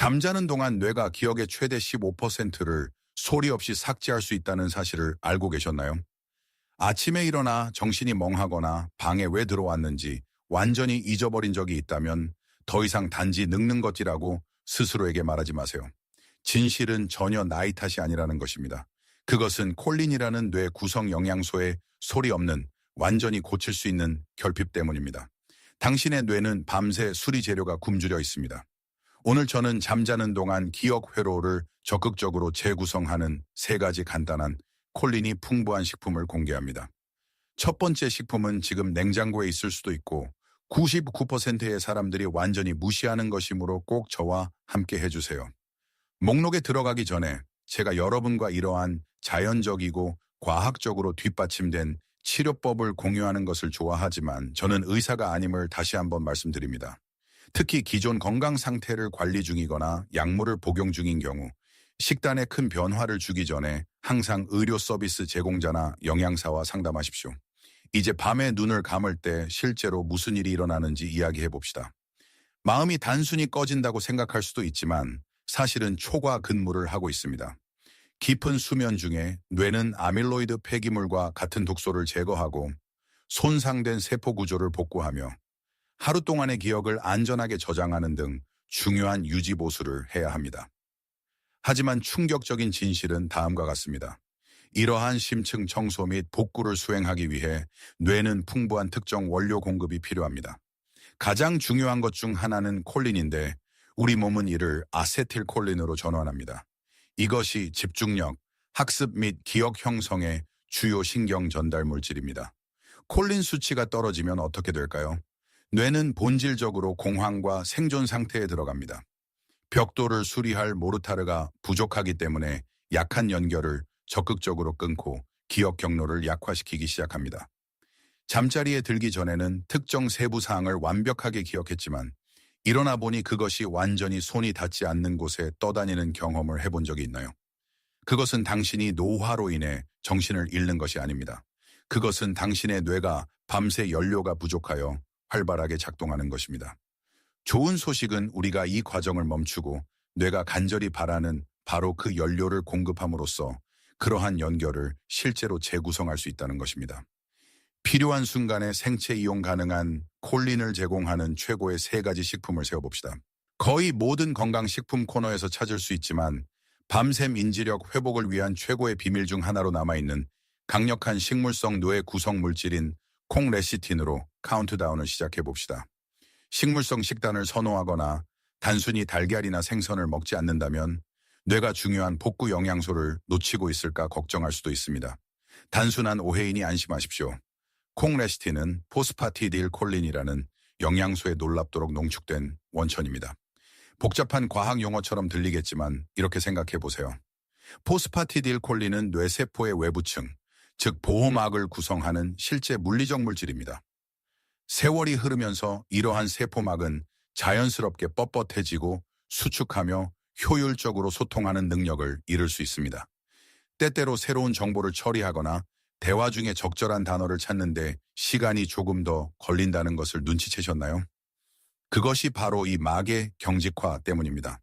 잠자는 동안 뇌가 기억의 최대 15%를 소리 없이 삭제할 수 있다는 사실을 알고 계셨나요? 아침에 일어나 정신이 멍하거나 방에 왜 들어왔는지 완전히 잊어버린 적이 있다면 더 이상 단지 늙는 것이라고 스스로에게 말하지 마세요. 진실은 전혀 나이 탓이 아니라는 것입니다. 그것은 콜린이라는 뇌 구성 영양소의 소리 없는 완전히 고칠 수 있는 결핍 때문입니다. 당신의 뇌는 밤새 수리 재료가 굶주려 있습니다. 오늘 저는 잠자는 동안 기억 회로를 적극적으로 재구성하는 3가지 간단한 콜린이 풍부한 식품을 공개합니다. 첫 번째 식품은 지금 냉장고에 있을 수도 있고 99%의 사람들이 완전히 무시하는 것이므로 꼭 저와 함께 해주세요. 목록에 들어가기 전에 제가 여러분과 이러한 자연적이고 과학적으로 뒷받침된 치료법을 공유하는 것을 좋아하지만 저는 의사가 아님을 다시 한번 말씀드립니다. 특히 기존 건강 상태를 관리 중이거나 약물을 복용 중인 경우 식단에 큰 변화를 주기 전에 항상 의료 서비스 제공자나 영양사와 상담하십시오. 이제 밤에 눈을 감을 때 실제로 무슨 일이 일어나는지 이야기해 봅시다. 마음이 단순히 꺼진다고 생각할 수도 있지만 사실은 초과 근무를 하고 있습니다. 깊은 수면 중에 뇌는 아밀로이드 폐기물과 같은 독소를 제거하고 손상된 세포 구조를 복구하며 하루 동안의 기억을 안전하게 저장하는 등 중요한 유지 보수를 해야 합니다. 하지만 충격적인 진실은 다음과 같습니다. 이러한 심층 청소 및 복구를 수행하기 위해 뇌는 풍부한 특정 원료 공급이 필요합니다. 가장 중요한 것 중 하나는 콜린인데 우리 몸은 이를 아세틸콜린으로 전환합니다. 이것이 집중력, 학습 및 기억 형성의 주요 신경 전달 물질입니다. 콜린 수치가 떨어지면 어떻게 될까요? 뇌는 본질적으로 공황과 생존 상태에 들어갑니다. 벽돌을 수리할 모르타르가 부족하기 때문에 약한 연결을 적극적으로 끊고 기억 경로를 약화시키기 시작합니다. 잠자리에 들기 전에는 특정 세부 사항을 완벽하게 기억했지만 일어나 보니 그것이 완전히 손이 닿지 않는 곳에 떠다니는 경험을 해본 적이 있나요? 그것은 당신이 노화로 인해 정신을 잃는 것이 아닙니다. 그것은 당신의 뇌가 밤새 연료가 부족하여 활발하게 작동하는 것입니다. 좋은 소식은 우리가 이 과정을 멈추고 뇌가 간절히 바라는 바로 그 연료를 공급함으로써 그러한 연결을 실제로 재구성할 수 있다는 것입니다. 필요한 순간에 생체 이용 가능한 콜린을 제공하는 최고의 3가지 식품을 세워봅시다. 거의 모든 건강식품 코너에서 찾을 수 있지만 밤샘 인지력 회복을 위한 최고의 비밀 중 하나로 남아있는 강력한 식물성 뇌 구성 물질인 콩레시틴으로 카운트다운을 시작해봅시다. 식물성 식단을 선호하거나 단순히 달걀이나 생선을 먹지 않는다면 뇌가 중요한 복구 영양소를 놓치고 있을까 걱정할 수도 있습니다. 단순한 오해이니 안심하십시오. 콩레시틴은 포스파티딜콜린이라는 영양소에 놀랍도록 농축된 원천입니다. 복잡한 과학 용어처럼 들리겠지만 이렇게 생각해 보세요. 포스파티딜콜린은 뇌세포의 외부층, 즉 보호막을 구성하는 실제 물리적 물질입니다. 세월이 흐르면서 이러한 세포막은 자연스럽게 뻣뻣해지고 수축하며 효율적으로 소통하는 능력을 잃을 수 있습니다. 때때로 새로운 정보를 처리하거나 대화 중에 적절한 단어를 찾는데 시간이 조금 더 걸린다는 것을 눈치채셨나요? 그것이 바로 이 막의 경직화 때문입니다.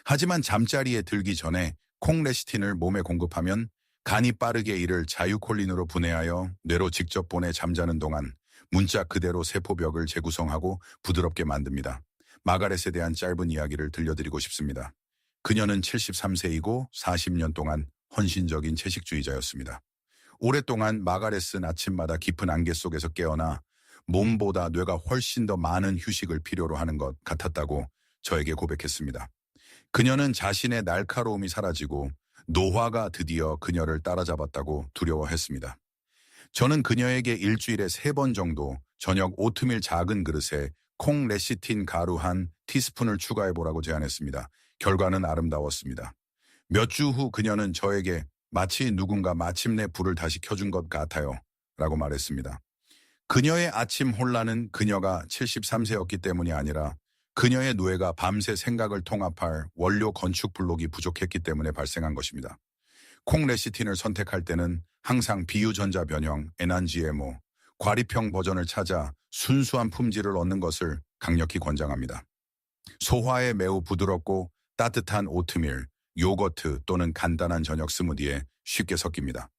하지만 잠자리에 들기 전에 콩레시틴을 몸에 공급하면 간이 빠르게 이를 자유콜린으로 분해하여 뇌로 직접 보내 잠자는 동안 문자 그대로 세포벽을 재구성하고 부드럽게 만듭니다. 마가렛에 대한 짧은 이야기를 들려드리고 싶습니다. 그녀는 73세이고 40년 동안 헌신적인 채식주의자였습니다. 오랫동안 마가렛은 아침마다 깊은 안개 속에서 깨어나 몸보다 뇌가 훨씬 더 많은 휴식을 필요로 하는 것 같았다고 저에게 고백했습니다. 그녀는 자신의 날카로움이 사라지고 노화가 드디어 그녀를 따라잡았다고 두려워했습니다. 저는 그녀에게 일주일에 3번 정도 저녁 오트밀 작은 그릇에 콩레시틴 가루 한 티스푼을 추가해보라고 제안했습니다. 결과는 아름다웠습니다. 몇 주 후 그녀는 저에게 마치 누군가 마침내 불을 다시 켜준 것 같아요 라고 말했습니다. 그녀의 아침 혼란은 그녀가 73세였기 때문이 아니라 그녀의 뇌가 밤새 생각을 통합할 원료 건축 블록이 부족했기 때문에 발생한 것입니다. 콩레시틴을 선택할 때는 항상 비유전자 변형, 에난지에모, 과립형 버전을 찾아 순수한 품질을 얻는 것을 강력히 권장합니다. 소화에 매우 부드럽고 따뜻한 오트밀, 요거트 또는 간단한 저녁 스무디에 쉽게 섞입니다.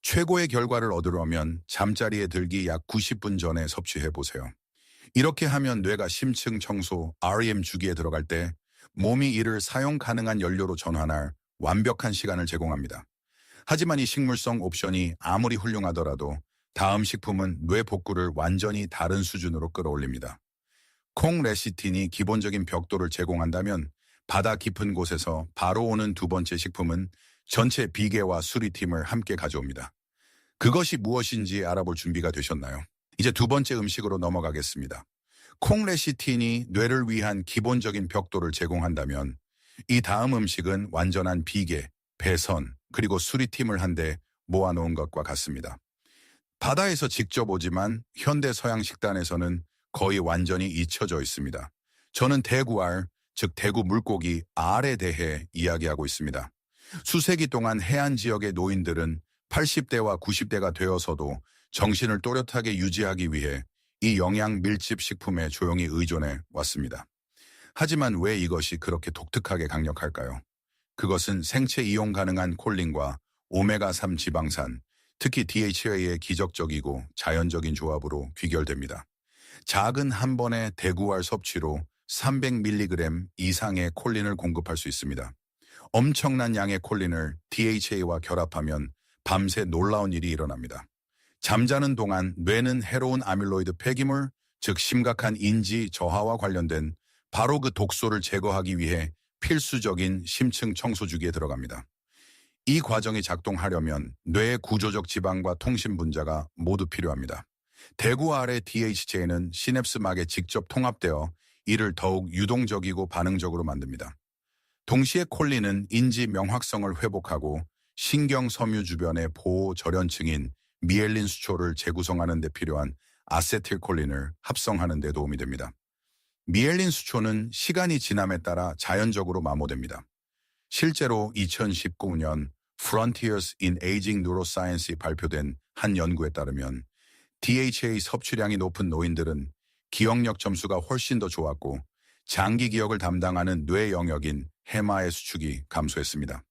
최고의 결과를 얻으려면 잠자리에 들기 약 90분 전에 섭취해 보세요. 이렇게 하면 뇌가 심층 청소 REM 주기에 들어갈 때 몸이 이를 사용 가능한 연료로 전환할 완벽한 시간을 제공합니다. 하지만 이 식물성 옵션이 아무리 훌륭하더라도 다음 식품은 뇌 복구를 완전히 다른 수준으로 끌어올립니다. 콩 레시틴이 기본적인 벽돌을 제공한다면 바다 깊은 곳에서 바로 오는 두 번째 식품은 전체 비계와 수리팀을 함께 가져옵니다. 그것이 무엇인지 알아볼 준비가 되셨나요? 이제 두 번째 음식으로 넘어가겠습니다. 콩 레시틴이 뇌를 위한 기본적인 벽돌을 제공한다면 이 다음 음식은 완전한 비계, 배선, 그리고 수리팀을 한데 모아놓은 것과 같습니다. 바다에서 직접 오지만 현대 서양 식단에서는 거의 완전히 잊혀져 있습니다. 저는 대구알, 즉 대구 물고기 알에 대해 이야기하고 있습니다. 수세기 동안 해안 지역의 노인들은 80대와 90대가 되어서도 정신을 또렷하게 유지하기 위해 이 영양 밀집 식품에 조용히 의존해 왔습니다. 하지만 왜 이것이 그렇게 독특하게 강력할까요? 그것은 생체 이용 가능한 콜린과 오메가3 지방산, 특히 DHA의 기적적이고 자연적인 조합으로 귀결됩니다. 작은 한 번의 대구알 섭취로 300mg 이상의 콜린을 공급할 수 있습니다. 엄청난 양의 콜린을 DHA와 결합하면 밤새 놀라운 일이 일어납니다. 잠자는 동안 뇌는 해로운 아밀로이드 폐기물, 즉 심각한 인지 저하와 관련된 바로 그 독소를 제거하기 위해 필수적인 심층 청소 주기에 들어갑니다. 이 과정이 작동하려면 뇌의 구조적 지방과 통신 분자가 모두 필요합니다. 대구알의 DHA는 시냅스막에 직접 통합되어 이를 더욱 유동적이고 반응적으로 만듭니다. 동시에 콜린은 인지 명확성을 회복하고 신경 섬유 주변의 보호 절연층인 미엘린 수초를 재구성하는 데 필요한 아세틸콜린을 합성하는 데 도움이 됩니다. 미엘린 수초는 시간이 지남에 따라 자연적으로 마모됩니다. 실제로 2019년 Frontiers in Aging Neuroscience이 발표된 한 연구에 따르면 DHA 섭취량이 높은 노인들은 기억력 점수가 훨씬 더 좋았고 장기 기억을 담당하는 뇌 영역인 해마의 수축이 감소했습니다.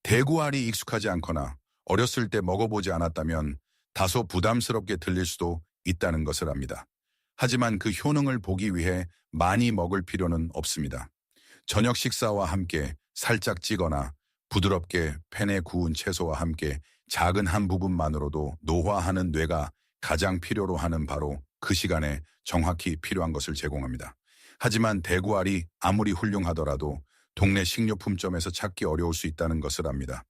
대구알이 익숙하지 않거나 어렸을 때 먹어보지 않았다면 다소 부담스럽게 들릴 수도 있다는 것을 압니다. 하지만 그 효능을 보기 위해 많이 먹을 필요는 없습니다. 저녁 식사와 함께 살짝 찌거나 부드럽게 팬에 구운 채소와 함께 작은 한 부분만으로도 노화하는 뇌가 가장 필요로 하는 바로 그 시간에 정확히 필요한 것을 제공합니다. 하지만 대구알이 아무리 훌륭하더라도 동네 식료품점에서 찾기 어려울 수 있다는 것을 압니다.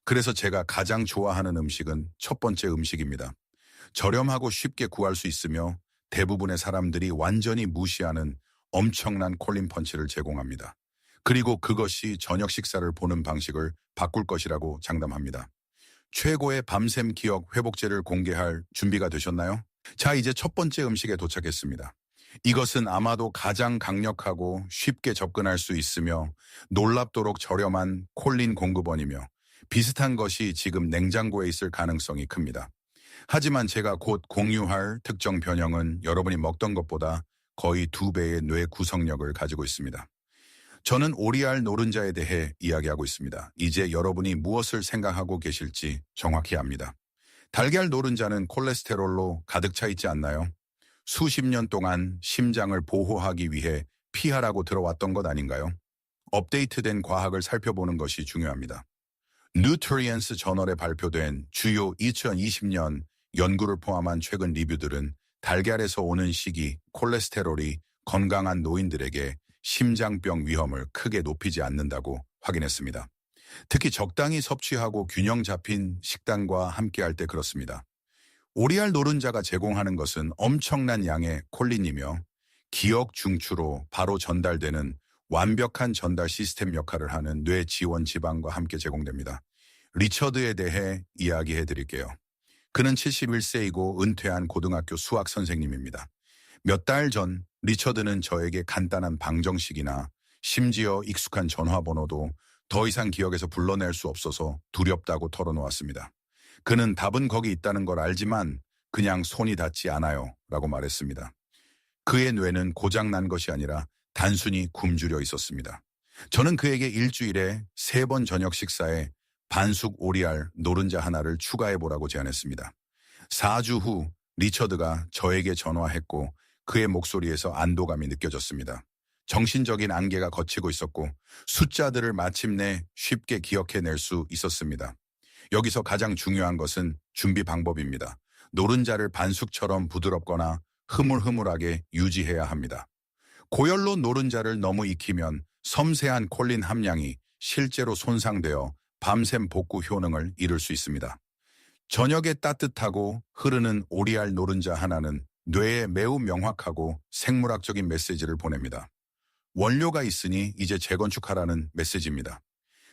그래서 제가 가장 좋아하는 음식은 첫 번째 음식입니다. 저렴하고 쉽게 구할 수 있으며 대부분의 사람들이 완전히 무시하는 엄청난 콜린 펀치를 제공합니다. 그리고 그것이 저녁 식사를 보는 방식을 바꿀 것이라고 장담합니다. 최고의 밤샘 기억 회복제를 공개할 준비가 되셨나요? 자, 이제 첫 번째 음식에 도착했습니다. 이것은 아마도 가장 강력하고 쉽게 접근할 수 있으며 놀랍도록 저렴한 콜린 공급원이며 비슷한 것이 지금 냉장고에 있을 가능성이 큽니다. 하지만 제가 곧 공유할 특정 변형은 여러분이 먹던 것보다 거의 2배의 뇌 구성력을 가지고 있습니다. 저는 오리알 노른자에 대해 이야기하고 있습니다. 이제 여러분이 무엇을 생각하고 계실지 정확히 압니다. 달걀 노른자는 콜레스테롤로 가득 차 있지 않나요? 수십 년 동안 심장을 보호하기 위해 피하라고 들어왔던 것 아닌가요? 업데이트된 과학을 살펴보는 것이 중요합니다. 뉴트리언스 저널에 발표된 주요 2020년 연구를 포함한 최근 리뷰들은 달걀에서 오는 식이 콜레스테롤이 건강한 노인들에게 심장병 위험을 크게 높이지 않는다고 확인했습니다. 특히 적당히 섭취하고 균형 잡힌 식단과 함께할 때 그렇습니다. 오리알 노른자가 제공하는 것은 엄청난 양의 콜린이며 기억 중추로 바로 전달되는 완벽한 전달 시스템 역할을 하는 뇌 지원 지방과 함께 제공됩니다. 리처드에 대해 이야기해 드릴게요. 그는 71세이고 은퇴한 고등학교 수학 선생님입니다. 몇 달 전 리처드는 저에게 간단한 방정식이나 심지어 익숙한 전화번호도 더 이상 기억에서 불러낼 수 없어서 두렵다고 털어놓았습니다. 그는 답은 거기 있다는 걸 알지만 그냥 손이 닿지 않아요 라고 말했습니다. 그의 뇌는 고장난 것이 아니라 단순히 굶주려 있었습니다. 저는 그에게 일주일에 3번 저녁 식사에 반숙 오리알 노른자 하나를 추가해보라고 제안했습니다. 4주 후 리처드가 저에게 전화했고 그의 목소리에서 안도감이 느껴졌습니다. 정신적인 안개가 걷히고 있었고 숫자들을 마침내 쉽게 기억해낼 수 있었습니다. 여기서 가장 중요한 것은 준비 방법입니다. 노른자를 반숙처럼 부드럽거나 흐물흐물하게 유지해야 합니다. 고열로 노른자를 너무 익히면 섬세한 콜린 함량이 실제로 손상되어 밤샘 복구 효능을 잃을 수 있습니다. 저녁에 따뜻하고 흐르는 오리알 노른자 하나는 뇌에 매우 명확하고 생물학적인 메시지를 보냅니다. 원료가 있으니 이제 재건축하라는 메시지입니다.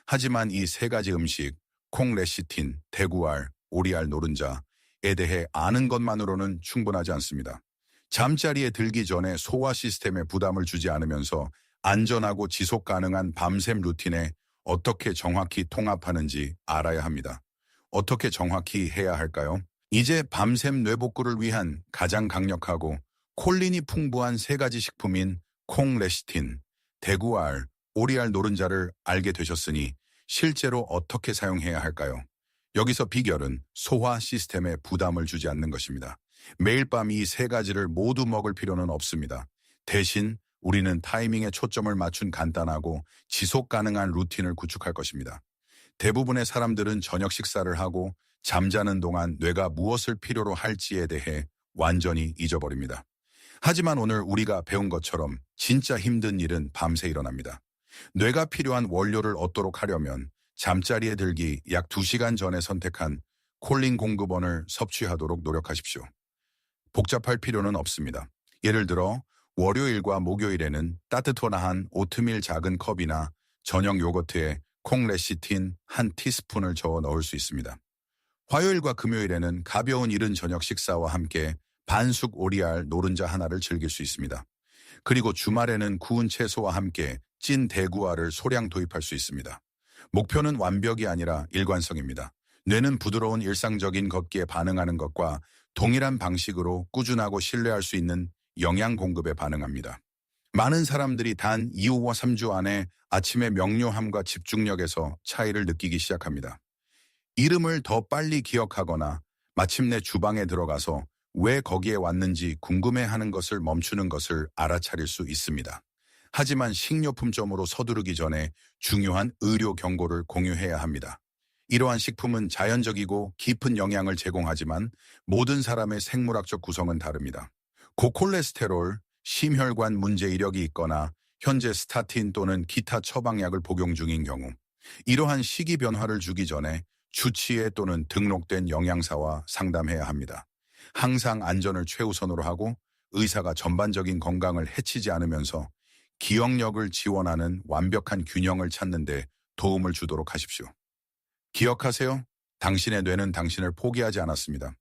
하지만 이 3가지 음식, 콩 레시틴, 대구알, 오리알 노른자에 대해 아는 것만으로는 충분하지 않습니다. 잠자리에 들기 전에 소화 시스템에 부담을 주지 않으면서 안전하고 지속 가능한 밤샘 루틴에 어떻게 정확히 통합하는지 알아야 합니다. 어떻게 정확히 해야 할까요? 이제 밤샘 뇌복구를 위한 가장 강력하고 콜린이 풍부한 3가지 식품인 콩 레시틴, 대구알, 오리알 노른자를 알게 되셨으니 실제로 어떻게 사용해야 할까요? 여기서 비결은 소화 시스템에 부담을 주지 않는 것입니다. 매일 밤 이 3가지를 모두 먹을 필요는 없습니다. 대신 우리는 타이밍에 초점을 맞춘 간단하고 지속 가능한 루틴을 구축할 것입니다. 대부분의 사람들은 저녁 식사를 하고 잠자는 동안 뇌가 무엇을 필요로 할지에 대해 완전히 잊어버립니다. 하지만 오늘 우리가 배운 것처럼 진짜 힘든 일은 밤새 일어납니다. 뇌가 필요한 원료를 얻도록 하려면 잠자리에 들기 약 2시간 전에 선택한 콜린 공급원을 섭취하도록 노력하십시오. 복잡할 필요는 없습니다. 예를 들어 월요일과 목요일에는 따뜻한 오트밀 작은 컵이나 저녁 요거트에 콩 레시틴 1티스푼을 저어 넣을 수 있습니다. 화요일과 금요일에는 가벼운 이른 저녁 식사와 함께 반숙 오리알 노른자 하나를 즐길 수 있습니다. 그리고 주말에는 구운 채소와 함께 찐 대구알을 소량 도입할 수 있습니다. 목표는 완벽이 아니라 일관성입니다. 뇌는 부드러운 일상적인 걷기에 반응하는 것과 동일한 방식으로 꾸준하고 신뢰할 수 있는 영양 공급에 반응합니다. 많은 사람들이 단 2주와 3주 안에 아침의 명료함과 집중력에서 차이를 느끼기 시작합니다. 이름을 더 빨리 기억하거나 마침내 주방에 들어가서 왜 거기에 왔는지 궁금해하는 것을 멈추는 것을 알아차릴 수 있습니다. 하지만 식료품점으로 서두르기 전에 중요한 의료 경고를 공유해야 합니다. 이러한 식품은 자연적이고 깊은 영양을 제공하지만 모든 사람의 생물학적 구성은 다릅니다. 고콜레스테롤, 심혈관 문제 이력이 있거나 현재 스타틴 또는 기타 처방약을 복용 중인 경우 이러한 식이 변화를 주기 전에 주치의 또는 등록된 영양사와 상담해야 합니다. 항상 안전을 최우선으로 하고 의사가 전반적인 건강을 해치지 않으면서 기억력을 지원하는 완벽한 균형을 찾는 데 도움을 주도록 하십시오. 기억하세요. 당신의 뇌는 당신을 포기하지 않았습니다.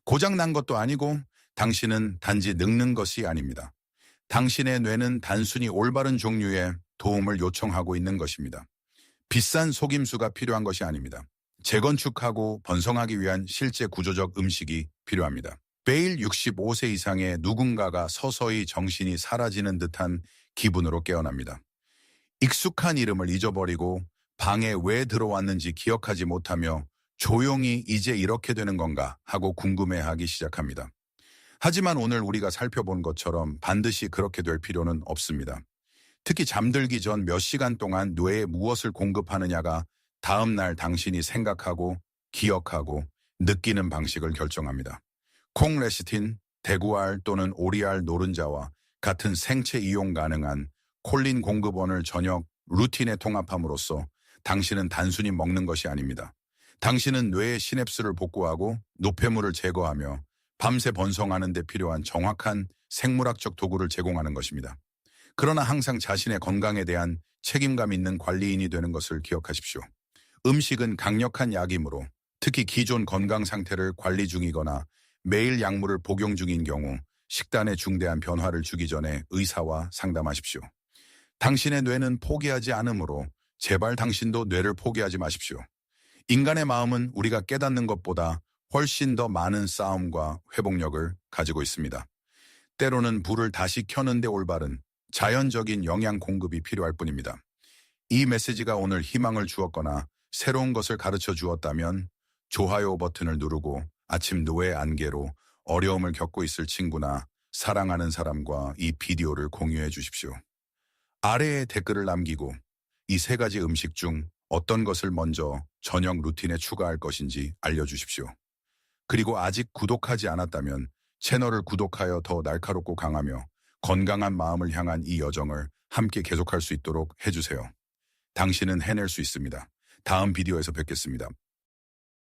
고장난 것도 아니고 당신은 단지 늙는 것이 아닙니다. 당신의 뇌는 단순히 올바른 종류의 도움을 요청하고 있는 것입니다. 비싼 속임수가 필요한 것이 아닙니다. 재건축하고 번성하기 위한 실제 구조적 음식이 필요합니다. 매일 65세 이상의 누군가가 서서히 정신이 사라지는 듯한 기분으로 깨어납니다. 익숙한 이름을 잊어버리고 방에 왜 들어왔는지 기억하지 못하며 조용히 이제 이렇게 되는 건가 하고 궁금해하기 시작합니다. 하지만 오늘 우리가 살펴본 것처럼 반드시 그렇게 될 필요는 없습니다. 특히 잠들기 전 몇 시간 동안 뇌에 무엇을 공급하느냐가 다음 날 당신이 생각하고 기억하고 느끼는 방식을 결정합니다. 콩 레시틴, 대구알 또는 오리알 노른자와 같은 생체 이용 가능한 콜린 공급원을 저녁 루틴에 통합함으로써 당신은 단순히 먹는 것이 아닙니다. 당신은 뇌의 시냅스를 복구하고 노폐물을 제거하며 밤새 번성하는 데 필요한 정확한 생물학적 도구를 제공하는 것입니다. 그러나 항상 자신의 건강에 대한 책임감 있는 관리인이 되는 것을 기억하십시오. 음식은 강력한 약이므로 특히 기존 건강 상태를 관리 중이거나 매일 약물을 복용 중인 경우 식단에 중대한 변화를 주기 전에 의사와 상담하십시오. 당신의 뇌는 포기하지 않으므로 제발 당신도 뇌를 포기하지 마십시오. 인간의 마음은 우리가 깨닫는 것보다 훨씬 더 많은 싸움과 회복력을 가지고 있습니다. 때로는 불을 다시 켜는 데 올바른 자연적인 영양 공급이 필요할 뿐입니다. 이 메시지가 오늘 희망을 주었거나 새로운 것을 가르쳐 주었다면 좋아요 버튼을 누르고 아침 노예 안개로 어려움을 겪고 있을 친구나 사랑하는 사람과 이 비디오를 공유해 주십시오. 아래에 댓글을 남기고 이 세 가지 음식 중 어떤 것을 먼저 저녁 루틴에 추가할 것인지 알려주십시오. 그리고 아직 구독하지 않았다면 채널을 구독하여 더 날카롭고 강하며 건강한 마음을 향한 이 여정을 함께 계속할 수 있도록 해주세요. 당신은 해낼 수 있습니다. 다음 비디오에서 뵙겠습니다.